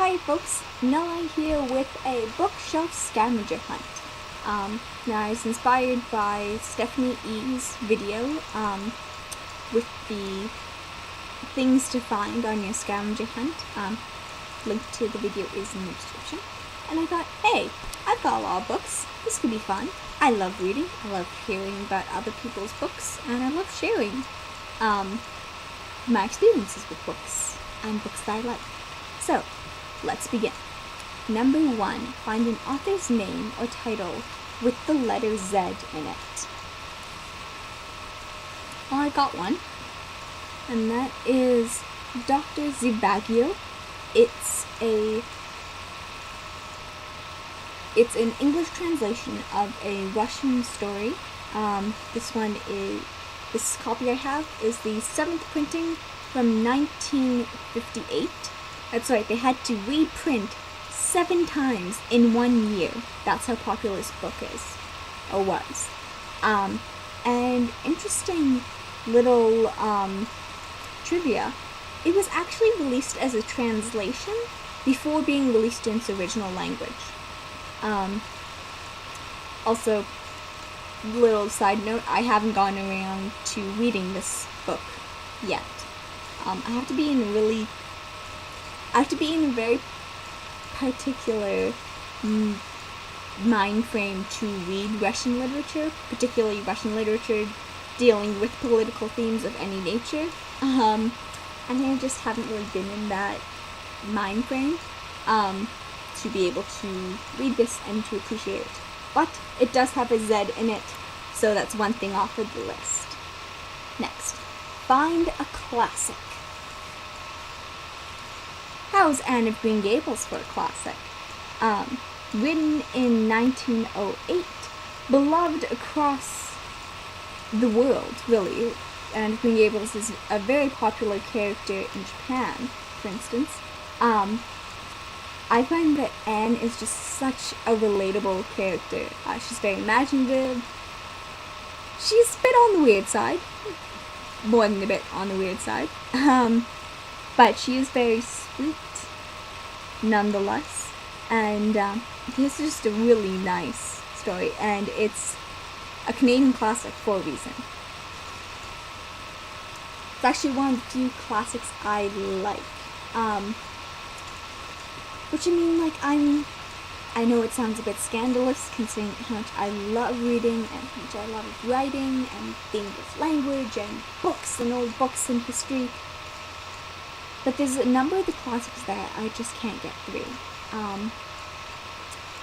Hi folks, Nella here with a bookshelf scavenger hunt. Now I was inspired by Stephanie E's video with the things to find on your scavenger hunt. Link to the video is in the description. And I thought, hey, I've got a lot of books. This could be fun. I love reading. I love hearing about other people's books, and I love sharing my experiences with books and books that I like. So, let's begin. Number 1, find an author's name or title with the letter Z in it. Well, I got one, and that is Dr. Zhivago. It's an English translation of a Russian story. This copy I have is the 7th printing from 1958. That's right, they had to reprint 7 times in 1 year. That's how popular this book is, or was. And interesting little trivia, it was actually released as a translation before being released in its original language. Also, little side note, I haven't gone around to reading this book yet. I have to be in a very particular mind frame to read Russian literature, particularly Russian literature dealing with political themes of any nature. And I just haven't really been in that mind frame to be able to read this and to appreciate it. But it does have a Z in it, so that's one thing off of the list. Next, find a classic. How's Anne of Green Gables for a classic? Written in 1908, beloved across the world, really. Anne of Green Gables is a very popular character in Japan, for instance. I find that Anne is just such a relatable character. She's very imaginative. She's a bit on the weird side. More than a bit on the weird side. But she is very sweet, nonetheless. And this is just a really nice story. And it's a Canadian classic for a reason. It's actually one of the few classics I like. Which I know it sounds a bit scandalous considering how much I love reading and how much I love writing and the English language and books and old books and history. But there's a number of the classics that I just can't get through.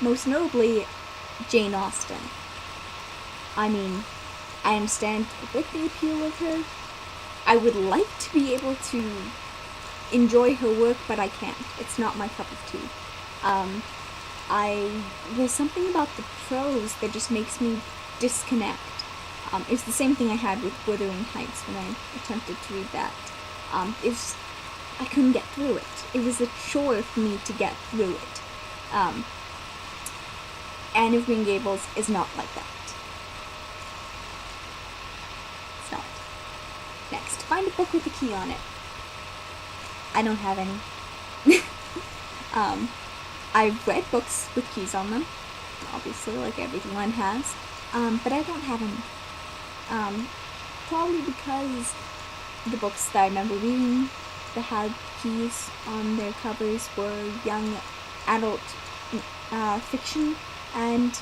Most notably, Jane Austen. I understand a bit the appeal of her. I would like to be able to enjoy her work, but I can't. It's not my cup of tea. There's something about the prose that just makes me disconnect. It's the same thing I had with Wuthering Heights when I attempted to read that. I couldn't get through it. It was a chore for me to get through it. Anne of Green Gables is not like that. It's not. Next, find a book with a key on it. I don't have any. I've read books with keys on them, obviously, like everyone has, but I don't have any. Probably because the books that I remember reading that had keys on their covers were young adult fiction, and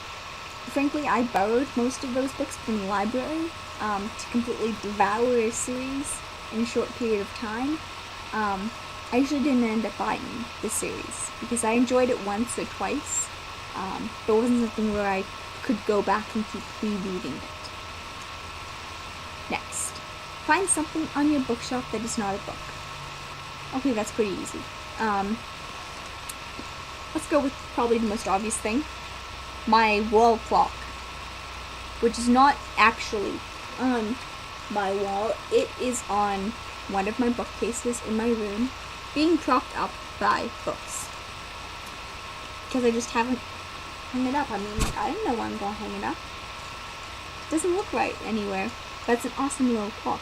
frankly, I borrowed most of those books from the library to completely devour a series in a short period of time. I usually didn't end up buying the series because I enjoyed it once or twice, but it wasn't something where I could go back and keep rereading it. Next, find something on your bookshelf that is not a book. Okay, that's pretty easy. Let's go with probably the most obvious thing. My wall clock, which is not actually on my wall. It is on one of my bookcases in my room, being propped up by books. Because I just haven't hung it up. I don't know where I'm going to hang it up. It doesn't look right anywhere. But it's an awesome little clock.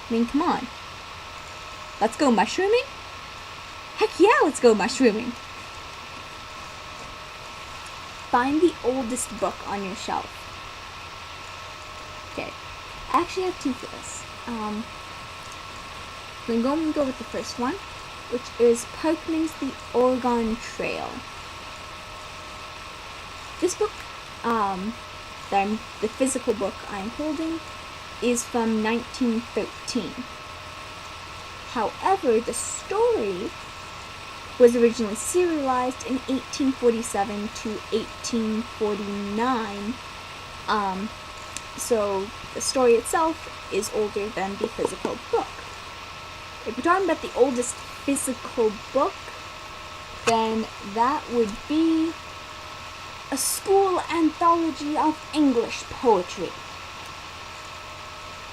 Come on. Let's go mushrooming? Heck yeah, let's go mushrooming. Find the oldest book on your shelf. Okay, I actually have two for this. I'm going to go with the first one, which is Parkman's The Oregon Trail. This book, the physical book I'm holding, is from 1913. However, the story was originally serialized in 1847 to 1849. So the story itself is older than the physical book. If we're talking about the oldest physical book, then that would be A School Anthology of English Poetry.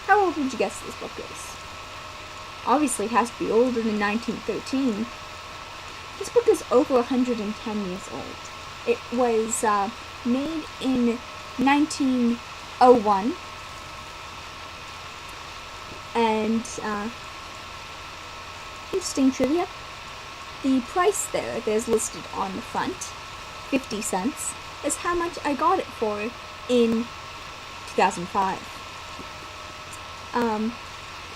How old would you guess this book is? Obviously it has to be older than 1913. This book is over 110 years old. It was made in 1901, and interesting trivia, the price there's listed on the front, 50 cents, is how much I got it for in 2005.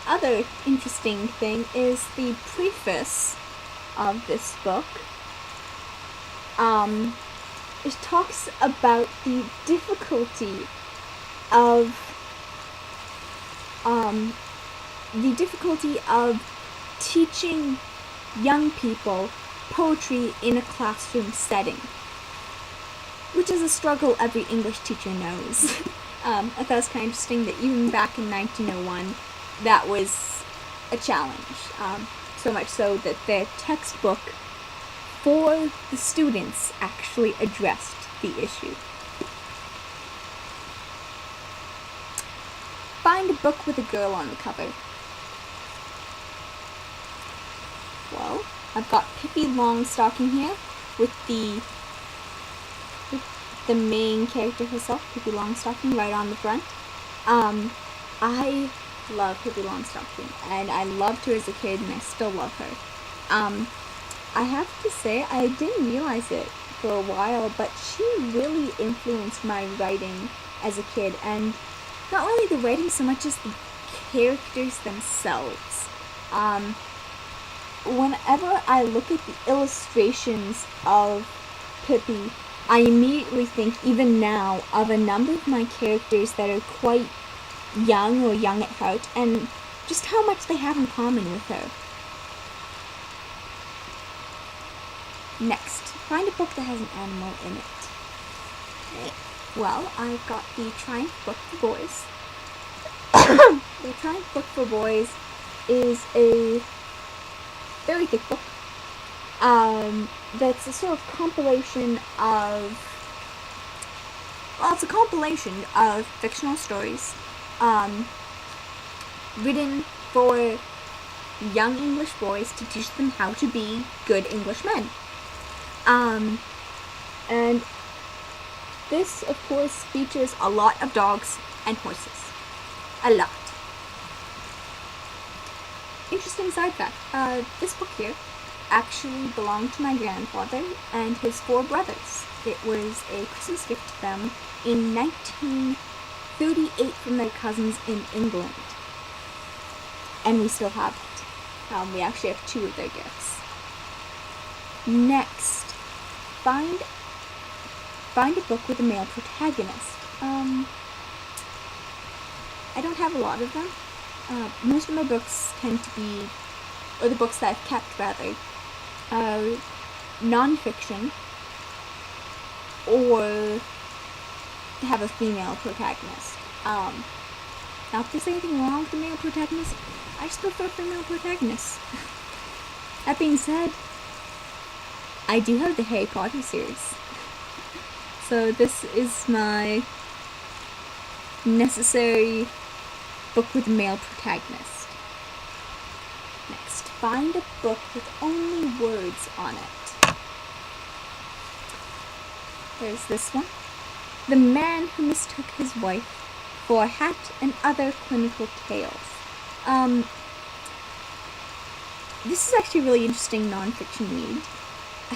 Other interesting thing is the preface of this book. It talks about the difficulty of teaching young people poetry in a classroom setting, which is a struggle every English teacher knows. I thought it was kind of interesting that even back in 1901, that was a challenge. So much so that their textbook for the students actually addressed the issue. Find a book with a girl on the cover. Well, I've got Pippi Longstocking here with the main character herself, Pippi Longstocking, right on the front. I love Pippi Longstocking, and I loved her as a kid, and I still love her. I have to say, I didn't realize it for a while, but she really influenced my writing as a kid, and not really the writing so much as the characters themselves. Whenever I look at the illustrations of Pippi, I immediately think, even now, of a number of my characters that are quite young or young at heart, and just how much they have in common with her. Next, find a book that has an animal in it. Okay. Well, I've got the Triumph Book for Boys. The Triumph Book for Boys is a very thick book. That's a sort of compilation of, it's a compilation of fictional stories written for young English boys to teach them how to be good English men. And this, of course, features a lot of dogs and horses. A lot. Interesting side fact, this book here actually belonged to my grandfather and his 4 brothers. It was a Christmas gift to them in 1938 from their cousins in England. And we still have it. We actually have 2 of their gifts. Next, find a book with a male protagonist. I don't have a lot of them. Most of my books tend to be, or the books that I've kept rather, non-fiction, or have a female protagonist. Now if there's anything wrong with the male protagonist, I just prefer female protagonists. That being said, I do have the Harry Potter series. So this is my necessary book with a male protagonist. Next, find a book with only words on it. There's this one. The Man Who Mistook His Wife for a Hat and Other Clinical Tales. This is actually a really interesting nonfiction read.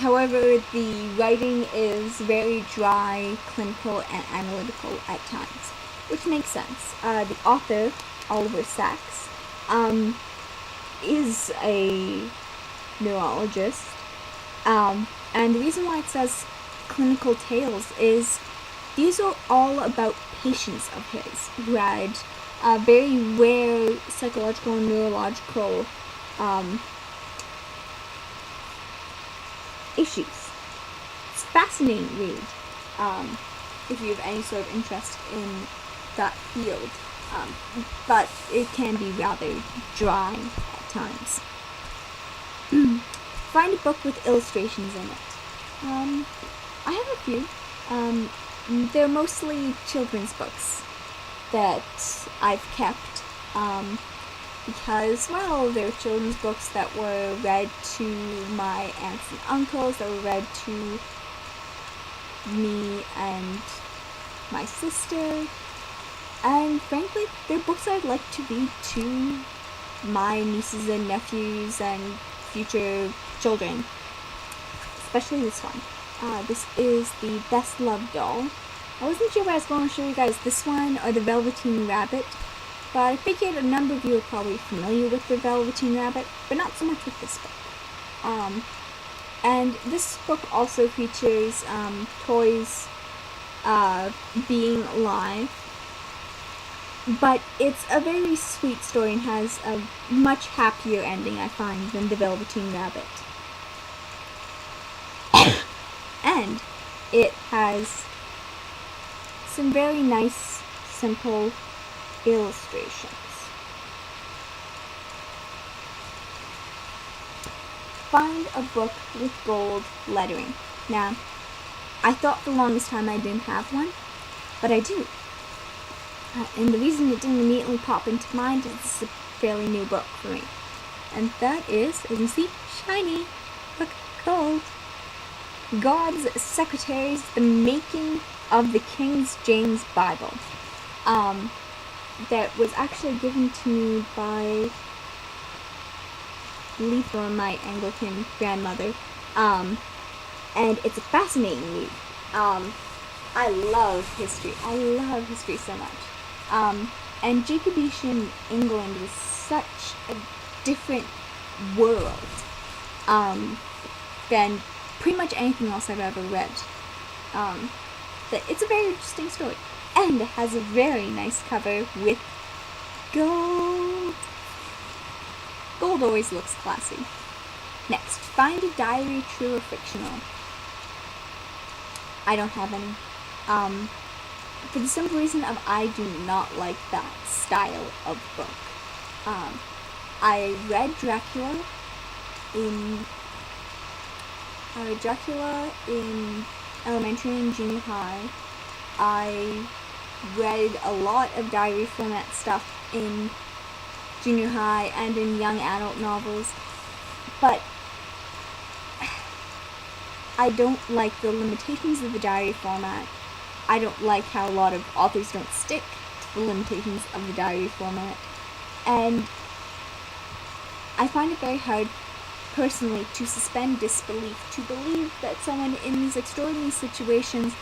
However, the writing is very dry, clinical, and analytical at times, which makes sense. The author, Oliver Sacks, is a neurologist, and the reason why it says clinical tales is these are all about patients of his who had very rare psychological and neurological issues. It's a fascinating read if you have any sort of interest in that field, but it can be rather dry at times. Find a book with illustrations in it. I have a few. They're mostly children's books that I've kept because, well, they're children's books that were read to my aunts and uncles, that were read to me and my sister, and frankly, they're books I'd like to read to my nieces and nephews and future children, especially this one. This is the Best Loved Doll. I wasn't sure if I was going to show you guys this one or the Velveteen Rabbit, but I figured a number of you are probably familiar with the Velveteen Rabbit, but not so much with this book. And this book also features toys being alive, but it's a very sweet story and has a much happier ending, I find, than the Velveteen Rabbit. And it has some very nice, simple illustrations. Find a book with gold lettering. Now, I thought for the longest time I didn't have one, but I do. And the reason it didn't immediately pop into mind is it's a fairly new book for me. And that is, as you see, shiny, look, gold. God's Secretaries, The Making of the King James Bible. That was actually given to me by Letha, my Anglican grandmother. And it's a fascinating read. I love history. I love history so much. And Jacobean England was such a different world than pretty much anything else I've ever read. That it's a very interesting story. And it has a very nice cover with gold. Gold always looks classy. Next, find a diary, true or fictional. I don't have any. For the simple reason of I do not like that style of book. I read Dracula in elementary and junior high. I read a lot of diary format stuff in junior high and in young adult novels, but I don't like the limitations of the diary format. I don't like how a lot of authors don't stick to the limitations of the diary format, and I find it very hard personally to suspend disbelief, to believe that someone in these extraordinary situations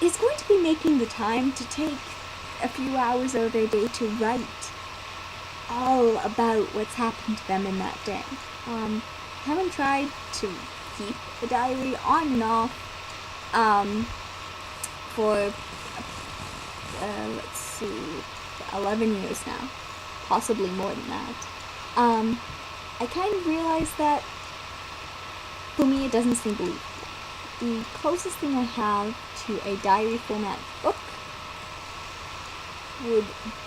is going to be making the time to take a few hours of their day to write all about what's happened to them in that day. I haven't tried to keep a diary on and off for, 11 years now, possibly more than that. I kind of realized that for me it doesn't seem believable. The closest thing I have to a diary format book would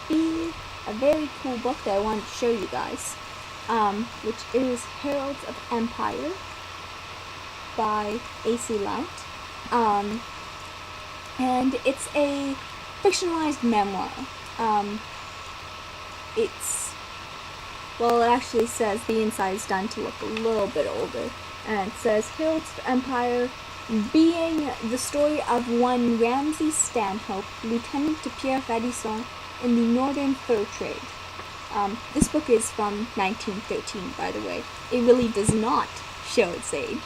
be a very cool book that I wanted to show you guys, which is Heralds of Empire by A.C. Lount. And it's a fictionalized memoir. It actually says the inside is done to look a little bit older. And it says, Heralds of Empire, being the story of one Ramsay Stanhope, lieutenant to Pierre Radisson in the northern fur trade. This book is from 1913, by the way. It really does not show its age.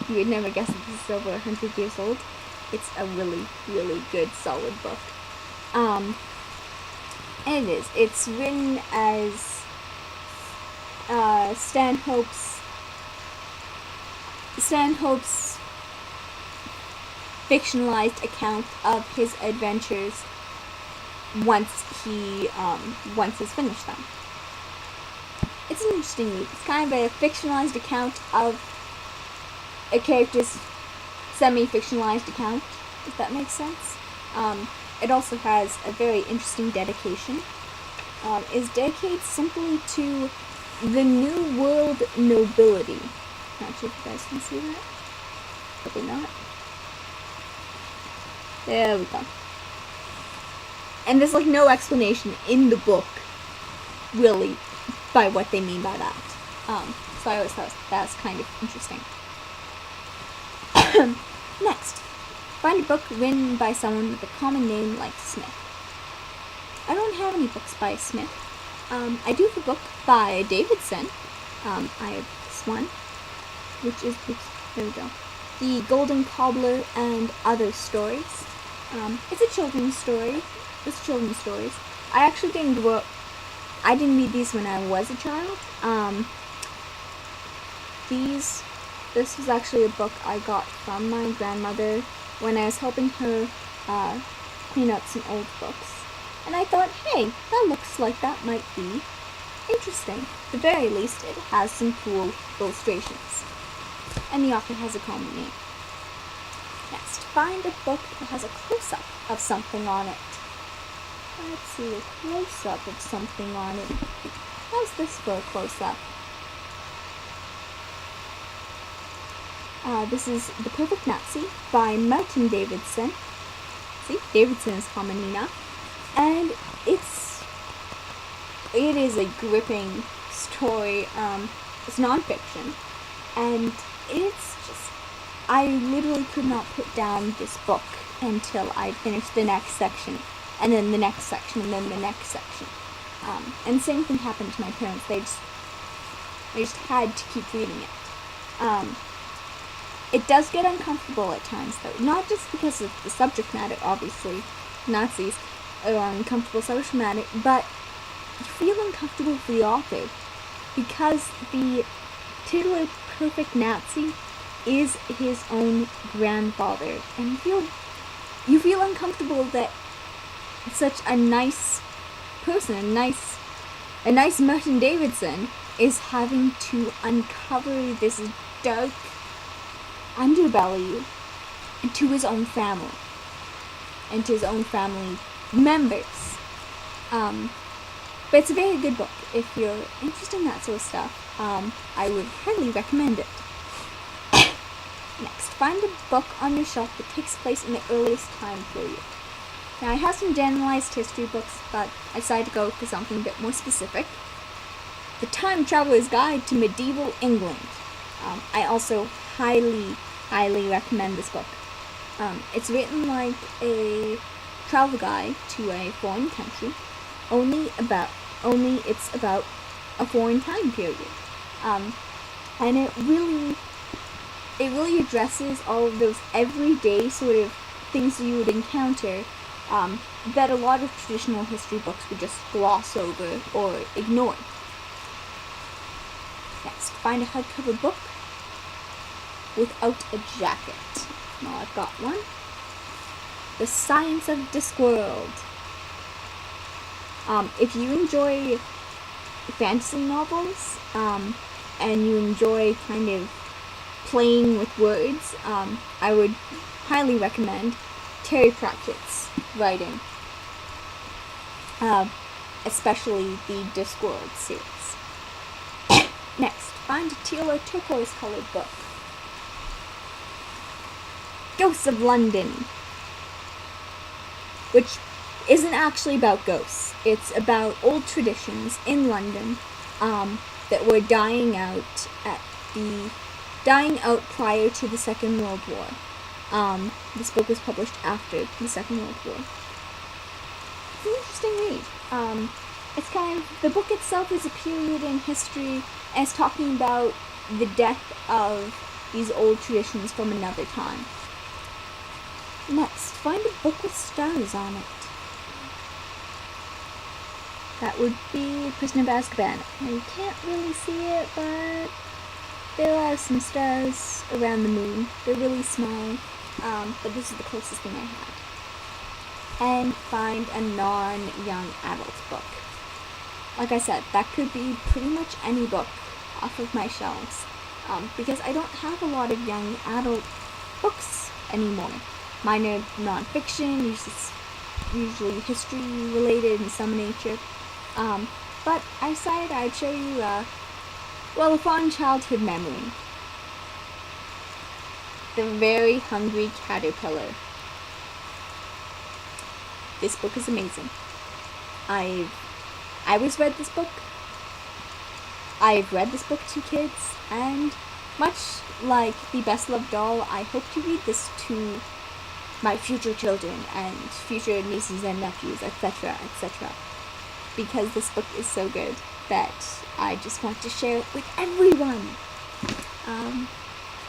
You would never guess that this is over 100 years old. It's a really, really good, solid book. And it is. It's written as Stanhope's fictionalized account of his adventures once he's finished them. It's an interesting read. It's kind of a fictionalized account of a character's semi-fictionalized account, if that makes sense. It also has a very interesting dedication. Is dedicated simply to the New World nobility. Not sure if you guys can see that. Probably not. There we go. And there's like no explanation in the book, really, by what they mean by that. So I always thought that was kind of interesting. Next, find a book written by someone with a common name like Smith. I don't have any books by Smith. I do have a book by Davidson. I have this one, which is, there we go, The Golden Cobbler and Other Stories. It's a children's story. It's children's stories. I actually didn't read these when I was a child. This was actually a book I got from my grandmother when I was helping her clean out some old books. And I thought, hey, that looks like that might be interesting. At the very least, it has some cool illustrations. And the author has a common name. Next, find a book that has a close-up of something on it. Let's see, a close-up of something on it. How's this for a close-up? This is The Perfect Nazi by Martin Davidson. See, Davidson is common enough. And it is a gripping story. It's nonfiction. And it's just, I literally could not put down this book until I finished the next section. And then the next section, and then the next section. And the same thing happened to my parents. They just had to keep reading it. It does get uncomfortable at times, though. Not just because of the subject matter, obviously. Nazis are uncomfortable subject matter, but you feel uncomfortable for the author. Because the titular Perfect Nazi is his own grandfather. And you feel uncomfortable that such a nice person, a nice Martin Davidson, is having to uncover this dark underbelly to his own family and to his own family members. But it's a very good book. If you're interested in that sort of stuff, I would highly recommend it. Next, find a book on your shelf that takes place in the earliest time period. Now, I have some generalized history books, but I decided to go for something a bit more specific. The Time Traveler's Guide to Medieval England. I also highly recommend this book. It's written like a travel guide to a foreign country, only it's about a foreign time period. And it really addresses all of those everyday sort of things that you would encounter that a lot of traditional history books would just gloss over or ignore. Next, find a hardcover book without a jacket. Now I've got one. The Science of Discworld. If you enjoy fantasy novels, and you enjoy kind of playing with words, I would highly recommend Terry Pratchett's writing, especially the Discworld series. Next, find a teal or turquoise colored book. Ghosts of London, which isn't actually about ghosts. It's about old traditions in London that were dying out prior to the Second World War. This book was published after the Second World War. It's an interesting read. it's kind of, the book itself is a period in history, and it's talking about the death of these old traditions from another time. Next, find a book with stars on it. That would be Prisoner of Azkaban. Now, you can't really see it, but there are some stars around the moon. They're really small, but this is the closest thing I had. And find a non-young adult book. Like I said, that could be pretty much any book off of my shelves, because I don't have a lot of young adult books anymore. Mine are non-fiction, usually history related in some nature. But I decided I'd show you, a fond childhood memory. The Very Hungry Caterpillar. This book is amazing. I was read this book. I've read this book to kids, and much like The Best Loved Doll, I hope to read this to my future children and future nieces and nephews, etc., etc. Because this book is so good that I just want to share it with everyone.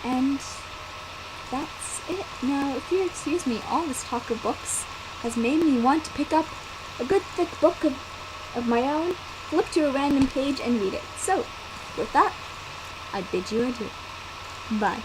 And that's it. Now, if you excuse me, all this talk of books has made me want to pick up a good thick book of my own, flip to a random page, and read it. So, with that, I bid you adieu. Bye.